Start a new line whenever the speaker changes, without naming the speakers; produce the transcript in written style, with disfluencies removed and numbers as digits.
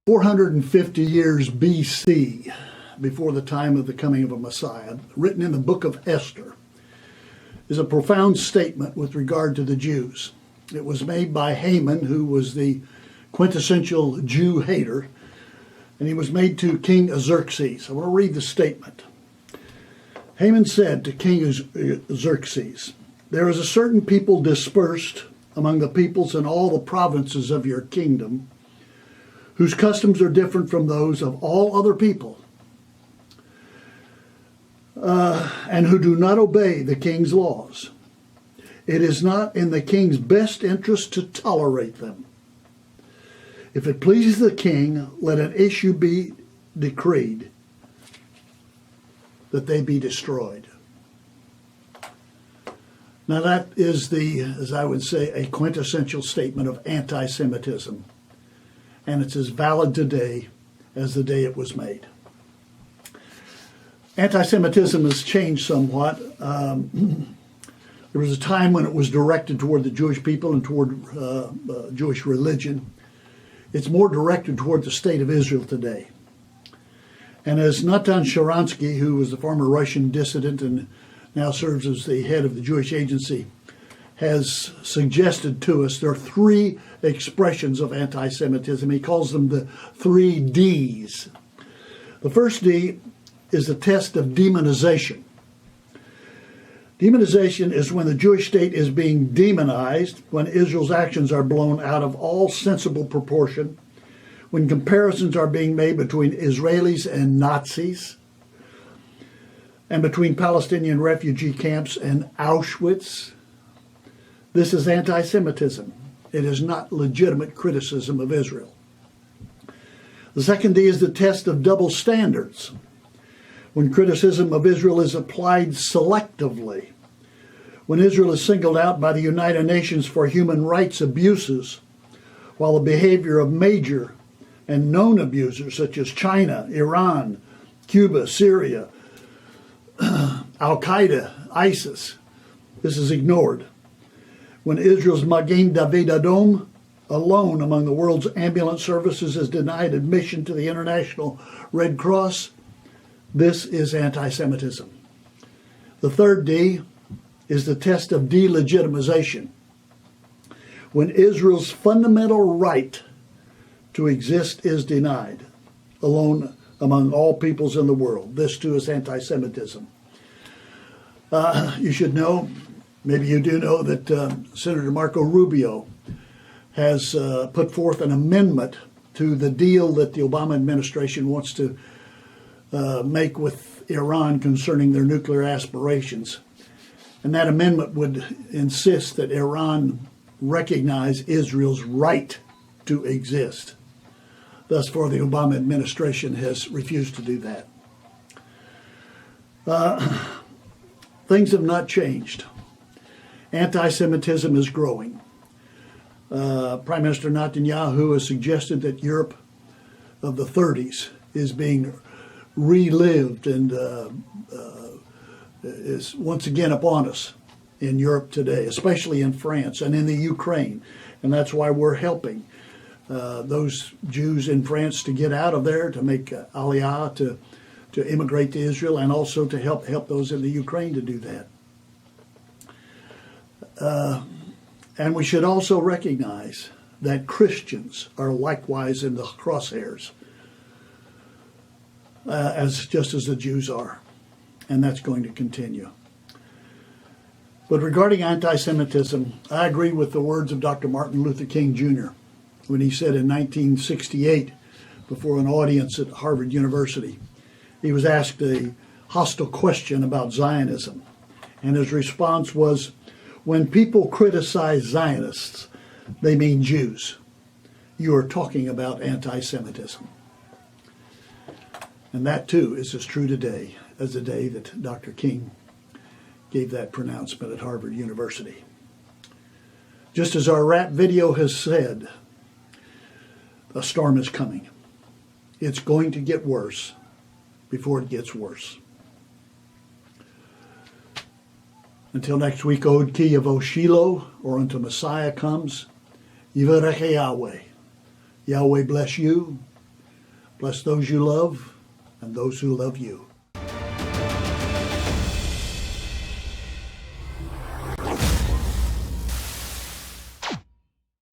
450 years BC, before the time of the coming of a Messiah, written in the book of Esther, is a profound statement with regard to the Jews. It was made by Haman, who was the quintessential Jew hater, and he was made to King Xerxes. I want to read the statement. Haman said to King Xerxes, "There is a certain people dispersed among the peoples in all the provinces of your kingdom, whose customs are different from those of all other people, and who do not obey the king's laws. It is not in the king's best interest to tolerate them. If it pleases the king, let an issue be decreed that they be destroyed." Now that is as I would say, a quintessential statement of anti-Semitism. And it's as valid today as the day it was made. Anti-Semitism has changed somewhat. There was a time when it was directed toward the Jewish people and toward Jewish religion. It's more directed toward the state of Israel today. And as Natan Sharansky, who was a former Russian dissident and now serves as the head of the Jewish Agency, has suggested to us, there are three expressions of anti-Semitism. He calls them the 3 Ds. The first D is the test of demonization. Demonization is when the Jewish state is being demonized, when Israel's actions are blown out of all sensible proportion, when comparisons are being made between Israelis and Nazis, and between Palestinian refugee camps and Auschwitz. This is anti-Semitism. It is not legitimate criticism of Israel. The second D is the test of double standards, when criticism of Israel is applied selectively, when Israel is singled out by the United Nations for human rights abuses, while the behavior of major and known abusers such as China, Iran, Cuba, Syria, Al-Qaeda, ISIS, this is ignored. When Israel's Magen David Adom, alone among the world's ambulance services, is denied admission to the International Red Cross, this is anti-Semitism. The third D is the test of delegitimization. When Israel's fundamental right to exist is denied, alone among all peoples in the world. This too is anti-Semitism. You should know, maybe you do know, that Senator Marco Rubio has put forth an amendment to the deal that the Obama administration wants to make with Iran concerning their nuclear aspirations. And that amendment would insist that Iran recognize Israel's right to exist. Thus far, the Obama administration has refused to do that. Things have not changed. Anti-Semitism is growing. Prime Minister Netanyahu has suggested that Europe of the 30s is being relived and is once again upon us in Europe today, especially in France and in the Ukraine. And that's why we're helping those Jews in France to get out of there, to make aliyah, to immigrate to Israel, and also to help those in the Ukraine to do that. And we should also recognize that Christians are likewise in the crosshairs, just as the Jews are. And that's going to continue. But regarding anti-Semitism, I agree with the words of Dr. Martin Luther King Jr. when he said in 1968, before an audience at Harvard University, he was asked a hostile question about Zionism. And his response was, "When people criticize Zionists, they mean Jews. You are talking about anti-Semitism." And that too is as true today as the day that Dr. King gave that pronouncement at Harvard University. Just as our rap video has said, a storm is coming. It's going to get worse before it gets worse. Until next week, Od Ki Yavo Shiloh, or until Messiah comes, Yivarech Yahweh. Yahweh bless you, Bless those you love and those who love you.